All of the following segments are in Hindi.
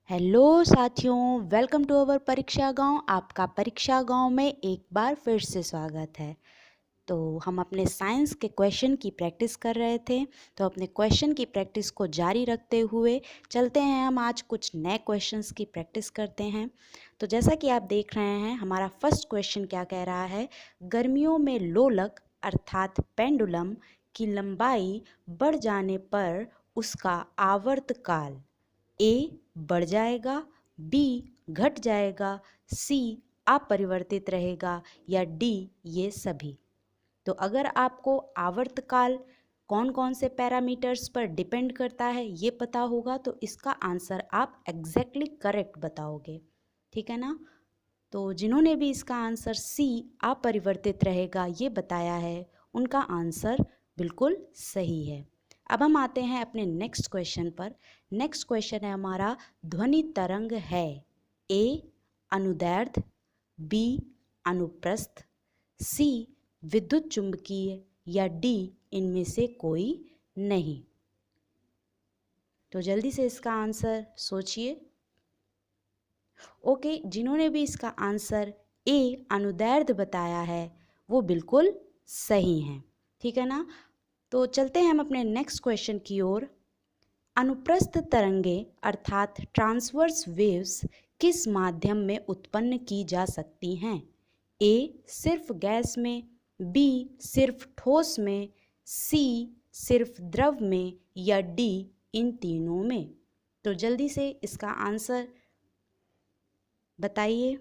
हेलो साथियों, वेलकम टू अवर परीक्षा गांव। आपका परीक्षा गांव में एक बार फिर से स्वागत है। तो हम अपने साइंस के क्वेश्चन की प्रैक्टिस कर रहे थे, तो अपने क्वेश्चन की प्रैक्टिस को जारी रखते हुए चलते हैं। हम आज कुछ नए क्वेश्चंस की प्रैक्टिस करते हैं। तो जैसा कि आप देख रहे हैं, हमारा फर्स्ट क्वेश्चन क्या कह रहा है। गर्मियों में लोलक अर्थात पेंडुलम की लंबाई बढ़ जाने पर उसका आवर्तकाल ए बढ़ जाएगा, बी घट जाएगा, सी अपरिवर्तित रहेगा या डी ये सभी। तो अगर आपको आवर्तकाल कौन कौन से पैरामीटर्स पर डिपेंड करता है ये पता होगा तो इसका आंसर आप एग्जैक्टली करेक्ट बताओगे, ठीक है ना। तो जिन्होंने भी इसका आंसर सी अपरिवर्तित रहेगा ये बताया है, उनका आंसर बिल्कुल सही है। अब हम आते हैं अपने नेक्स्ट क्वेश्चन पर। नेक्स्ट क्वेश्चन है हमारा, ध्वनि तरंग है ए अनुदैर्ध्य, बी अनुप्रस्थ, सी विद्युत चुंबकीय या डी इनमें से कोई नहीं। तो जल्दी से इसका आंसर सोचिए। ओके, जिन्होंने भी इसका आंसर ए अनुदैर्ध्य बताया है वो बिल्कुल सही हैं, ठीक है ना। तो चलते हैं हम अपने नेक्स्ट क्वेश्चन की ओर। अनुप्रस्थ तरंगे अर्थात ट्रांसवर्स वेव्स किस माध्यम में उत्पन्न की जा सकती हैं। ए सिर्फ गैस में, बी सिर्फ ठोस में, सी सिर्फ द्रव में या डी इन तीनों में। तो जल्दी से इसका आंसर बताइए।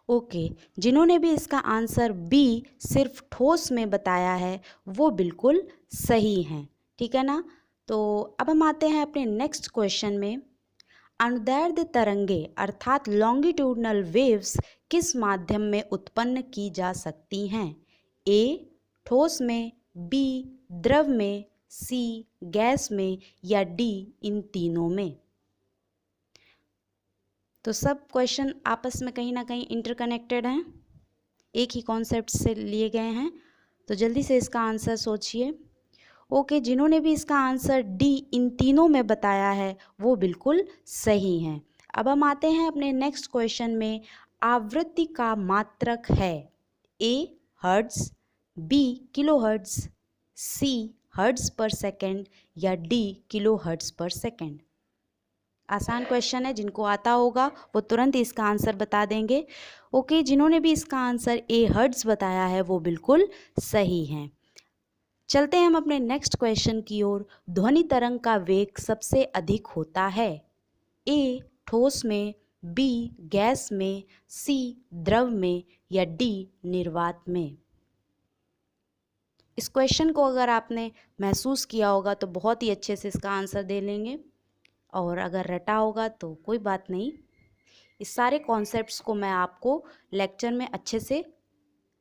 ओके, जिन्होंने भी इसका आंसर बी सिर्फ ठोस में बताया है वो बिल्कुल सही हैं, ठीक है ना। तो अब हम आते हैं अपने नेक्स्ट क्वेश्चन में। अनुदैर्ध्य तरंगे अर्थात लॉन्गिट्यूडनल वेव्स किस माध्यम में उत्पन्न की जा सकती हैं। ए ठोस में, बी द्रव में, सी गैस में या डी इन तीनों में। तो सब क्वेश्चन आपस में कहीं ना कहीं इंटरकनेक्टेड हैं, एक ही कॉन्सेप्ट से लिए गए हैं। तो जल्दी से इसका आंसर सोचिए। ओके, जिन्होंने भी इसका आंसर डी इन तीनों में बताया है वो बिल्कुल सही हैं। अब हम आते हैं अपने नेक्स्ट क्वेश्चन में। आवृत्ति का मात्रक है ए हर्ट्ज, बी किलो हर्ट्ज, सी हर्ट्ज पर सेकेंड या डी किलो हर्ट्ज पर सेकेंड। आसान क्वेश्चन है, जिनको आता होगा वो तुरंत इसका आंसर बता देंगे। ओके, जिन्होंने भी इसका आंसर ए हर्ट्ज बताया है वो बिल्कुल सही हैं। चलते हैं हम अपने नेक्स्ट क्वेश्चन की ओर। ध्वनि तरंग का वेग सबसे अधिक होता है ए ठोस में, बी गैस में, सी द्रव में या डी निर्वात में। इस क्वेश्चन को अगर आपने महसूस किया होगा तो बहुत ही अच्छे से इसका आंसर दे लेंगे, और अगर रटा होगा तो कोई बात नहीं। इस सारे कॉन्सेप्ट्स को मैं आपको लेक्चर में अच्छे से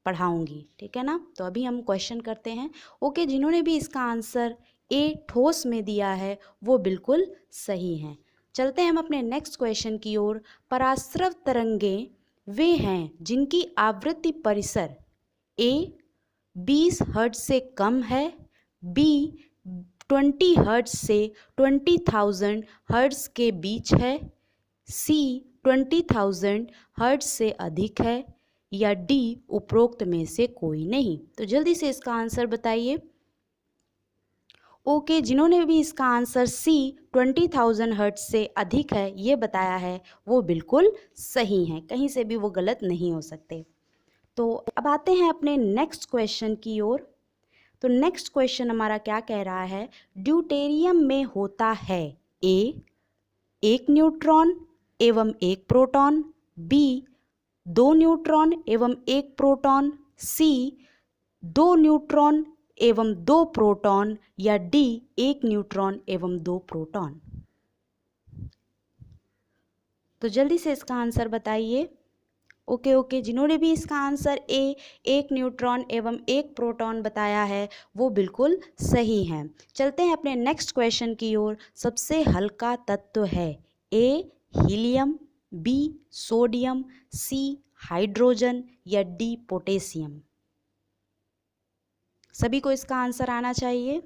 पढ़ाऊंगी, ठीक है ना। तो अभी हम क्वेश्चन करते हैं। ओके, जिन्होंने भी इसका आंसर ए ठोस में दिया है वो बिल्कुल सही हैं। चलते हैं हम अपने नेक्स्ट क्वेश्चन की ओर। परास्रव तरंगें वे हैं जिनकी आवृत्ति परिसर ए 20 हर्ट्ज से कम है, बी 20 हर्ट्ज से 20,000 हर्ट्ज के बीच है, सी 20,000 हर्ट्ज से अधिक है या डी उपरोक्त में से कोई नहीं। तो जल्दी से इसका आंसर बताइए। ओके, जिन्होंने भी इसका आंसर सी 20,000 हर्ट्ज से अधिक है ये बताया है वो बिल्कुल सही हैं, कहीं से भी वो गलत नहीं हो सकते। तो अब आते हैं अपने नेक्स्ट क्वेश्चन की ओर। तो नेक्स्ट क्वेश्चन हमारा क्या कह रहा है। ड्यूटेरियम में होता है ए एक न्यूट्रॉन एवं एक प्रोटॉन, बी 2 न्यूट्रॉन एवं एक प्रोटॉन, सी 2 न्यूट्रॉन एवं 2 प्रोटॉन या डी 1 न्यूट्रॉन एवं 2 प्रोटॉन। तो जल्दी से इसका आंसर बताइए। ओके, जिन्होंने भी इसका आंसर ए 1 न्यूट्रॉन एवं 1 प्रोटॉन बताया है वो बिल्कुल सही हैं। चलते हैं अपने नेक्स्ट क्वेश्चन की ओर। सबसे हल्का तत्व है ए helium, B sodium, C hydrogen या डी पोटेशियम। सभी को इसका आंसर आना चाहिए।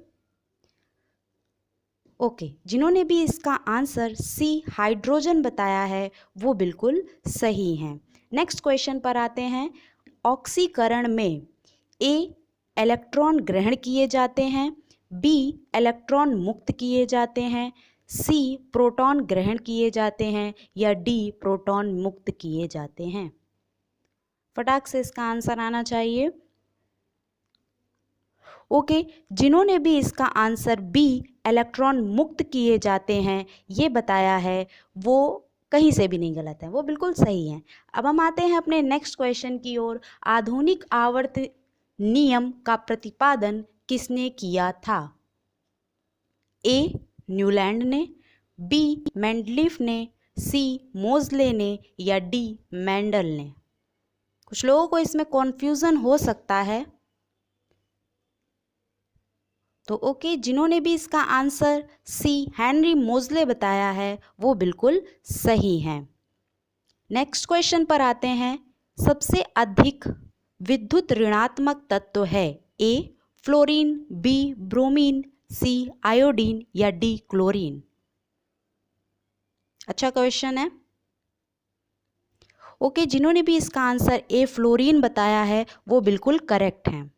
ओके, जिन्होंने भी इसका आंसर सी हाइड्रोजन बताया है वो बिल्कुल सही हैं। नेक्स्ट क्वेश्चन पर आते हैं। ऑक्सीकरण में ए इलेक्ट्रॉन ग्रहण किए जाते हैं, बी इलेक्ट्रॉन मुक्त किए जाते हैं, सी प्रोटॉन ग्रहण किए जाते हैं या डी प्रोटॉन मुक्त किए जाते हैं। फटाक से इसका आंसर आना चाहिए। ओके, जिन्होंने भी इसका आंसर बी इलेक्ट्रॉन मुक्त किए जाते हैं ये बताया है वो कहीं से भी नहीं गलत है, वो बिल्कुल सही है। अब हम आते हैं अपने नेक्स्ट क्वेश्चन की ओर। आधुनिक आवर्त नियम का प्रतिपादन किसने किया था? ए न्यूलैंड ने, बी मेंडलीफ ने, सी मोजले ने या डी मेंडल ने। कुछ लोगों को इसमें कॉन्फ्यूजन हो सकता है, तो ओके, जिन्होंने भी इसका आंसर सी हेनरी मोजले बताया है वो बिल्कुल सही हैं। नेक्स्ट क्वेश्चन पर आते हैं। सबसे अधिक विद्युत ऋणात्मक तत्व है? ए फ्लोरीन, बी ब्रोमीन, सी आयोडीन या डी क्लोरीन। अच्छा क्वेश्चन है। ओके, जिन्होंने भी इसका आंसर ए फ्लोरीन बताया है वो बिल्कुल करेक्ट हैं।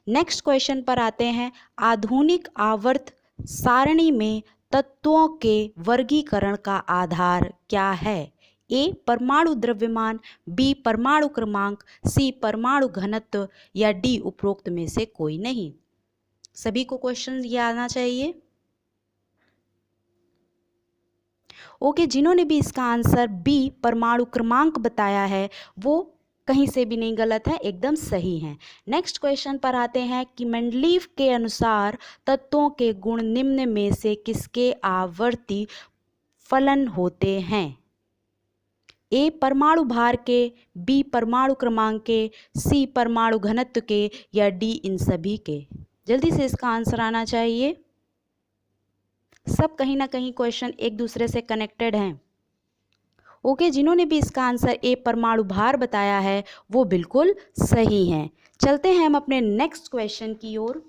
नेक्स्ट क्वेश्चन पर आते हैं। आधुनिक आवर्त सारणी में तत्वों के वर्गीकरण का आधार क्या है? ए परमाणु द्रव्यमान, बी परमाणु क्रमांक, सी परमाणु घनत्व या डी उपरोक्त में से कोई नहीं। सभी को क्वेश्चन ये आना चाहिए। ओके, जिन्होंने भी इसका आंसर बी परमाणु क्रमांक बताया है वो कहीं से भी नहीं गलत है, एकदम सही हैं। नेक्स्ट क्वेश्चन पर आते हैं कि मेंडलीफ के अनुसार तत्वों के गुण निम्न में से किसके आवर्ती फलन होते हैं? ए परमाणु भार के, बी परमाणु क्रमांक के, सी परमाणु घनत्व के या डी इन सभी के। जल्दी से इसका आंसर आना चाहिए। सब कहीं ना कहीं क्वेश्चन एक दूसरे से कनेक्टेड हैं। ओके, जिन्होंने भी इसका आंसर ए परमाणु भार बताया है वो बिल्कुल सही हैं। चलते हैं हम अपने नेक्स्ट क्वेश्चन की ओर।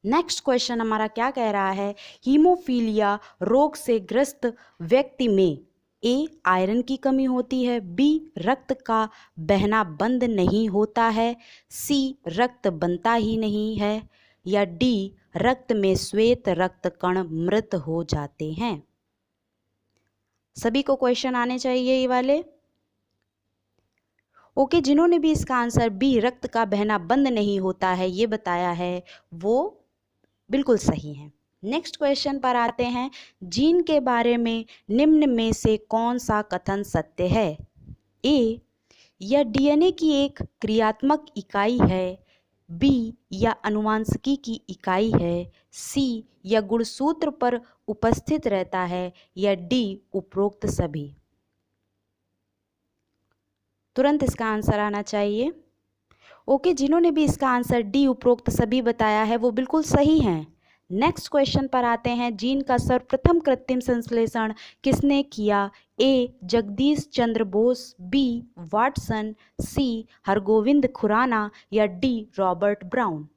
नेक्स्ट क्वेश्चन हमारा क्या कह रहा है? हीमोफीलिया रोग से ग्रस्त व्यक्ति में ए आयरन की कमी होती है, बी रक्त का बहना बंद नहीं होता है, सी रक्त बनता ही नहीं है या डी रक्त में श्वेत रक्त कण मृत हो जाते हैं। सभी को क्वेश्चन आने चाहिए ये वाले। ओके, जिन्होंने भी इसका आंसर बी रक्त का बहना बंद नहीं होता है ये बताया है वो बिल्कुल सही है। नेक्स्ट क्वेश्चन पर आते हैं। जीन के बारे में निम्न में से कौन सा कथन सत्य है? ए यह डीएनए की एक क्रियात्मक इकाई है, बी या अनुवांशिकी की इकाई है, सी या गुणसूत्र पर उपस्थित रहता है या डी उपरोक्त सभी। तुरंत इसका आंसर आना चाहिए। ओके, जिन्होंने भी इसका आंसर डी उपरोक्त सभी बताया है वो बिल्कुल सही हैं। नेक्स्ट क्वेश्चन पर आते हैं। जीन का सर्वप्रथम कृत्रिम संश्लेषण किसने किया? ए जगदीश चंद्र बोस, बी वाटसन, सी हरगोविंद खुराना या डी रॉबर्ट ब्राउन।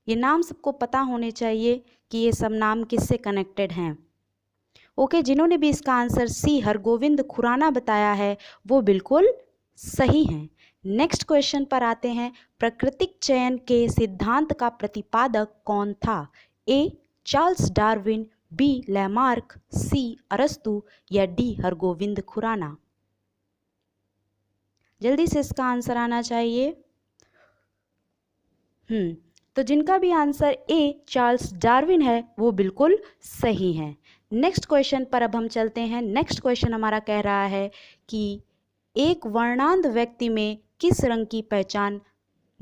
ये नाम सबको पता होने चाहिए कि ये सब नाम किससे कनेक्टेड हैं। ओके, जिन्होंने भी इसका आंसर सी हरगोविंद खुराना बताया है वो बिल्कुल सही हैं। नेक्स्ट क्वेश्चन पर आते हैं। प्राकृतिक चयन के सिद्धांत का प्रतिपादक कौन था? A Charles Darwin, B Lamarck, C अरस्तु या डी हरगोविंद खुराना। जल्दी से इसका आंसर आना चाहिए। तो जिनका भी आंसर ए चार्ल्स डार्विन है वो बिल्कुल सही हैं। नेक्स्ट क्वेश्चन पर अब हम चलते हैं। नेक्स्ट क्वेश्चन हमारा कह रहा है कि एक वर्णांध व्यक्ति में किस रंग की पहचान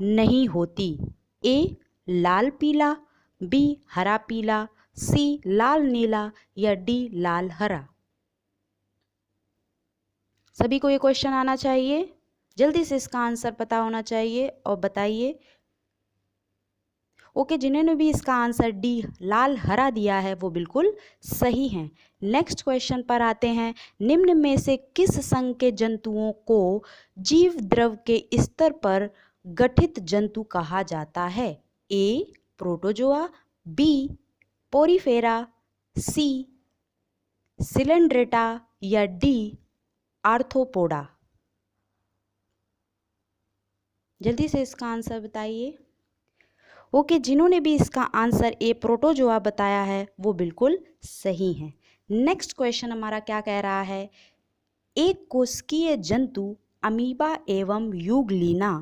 नहीं होती? ए लाल पीला, बी हरा पीला, सी लाल नीला या डी लाल हरा। सभी को ये क्वेश्चन आना चाहिए। जल्दी से इसका आंसर पता होना चाहिए और बताइए। ओके, जिन्होंने भी इसका आंसर डी लाल हरा दिया है वो बिल्कुल सही हैं। नेक्स्ट क्वेश्चन पर आते हैं। निम्न में से किस संघ के जंतुओं को जीव द्रव के स्तर पर गठित जंतु कहा जाता है? ए प्रोटोजोआ, बी पोरीफेरा, सी सिलेंड्रेटा या डी आर्थ्रोपोडा। जल्दी से इसका आंसर बताइए। ओके, जिन्होंने भी इसका आंसर ए प्रोटोजोआ बताया है वो बिल्कुल सही है। नेक्स्ट क्वेश्चन हमारा क्या कह रहा है, एक कोशिकीय जंतु अमीबा एवं यूग्लिना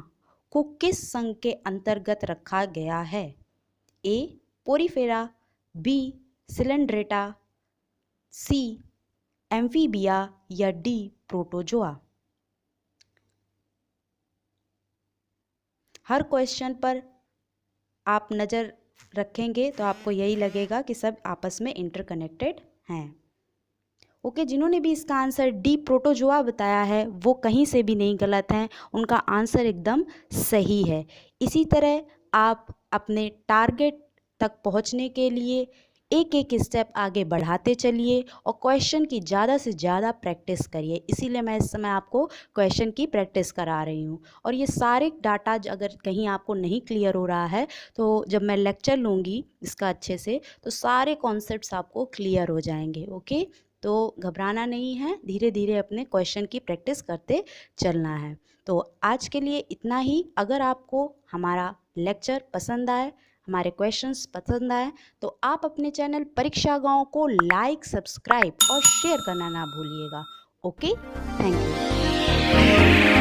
को किस संघ के अंतर्गत रखा गया है? ए पोरीफेरा, बी सिलेंड्रेटा, सी एम्फीबिया या डी प्रोटोजोआ। हर क्वेश्चन पर आप नज़र रखेंगे तो आपको यही लगेगा कि सब आपस में इंटरकनेक्टेड हैं। ओके, जिन्होंने भी इसका आंसर डी प्रोटोजोआ बताया है वो कहीं से भी नहीं गलत हैं, उनका आंसर एकदम सही है। इसी तरह आप अपने टारगेट तक पहुंचने के लिए एक एक स्टेप आगे बढ़ाते चलिए और क्वेश्चन की ज़्यादा से ज़्यादा प्रैक्टिस करिए। इसीलिए मैं इस समय आपको क्वेश्चन की प्रैक्टिस करा रही हूँ। और ये सारे डाटा अगर कहीं आपको नहीं क्लियर हो रहा है तो जब मैं लेक्चर लूँगी इसका अच्छे से तो सारे कॉन्सेप्ट्स आपको क्लियर हो जाएंगे। ओके, तो घबराना नहीं है, धीरे धीरे अपने क्वेश्चन की प्रैक्टिस करते चलना है। तो आज के लिए इतना ही। अगर आपको हमारा लेक्चर पसंद आए, हमारे क्वेश्चंस पसंद आए तो आप अपने चैनल परीक्षा गांव को लाइक, सब्सक्राइब और शेयर करना ना भूलिएगा। Okay, thank you.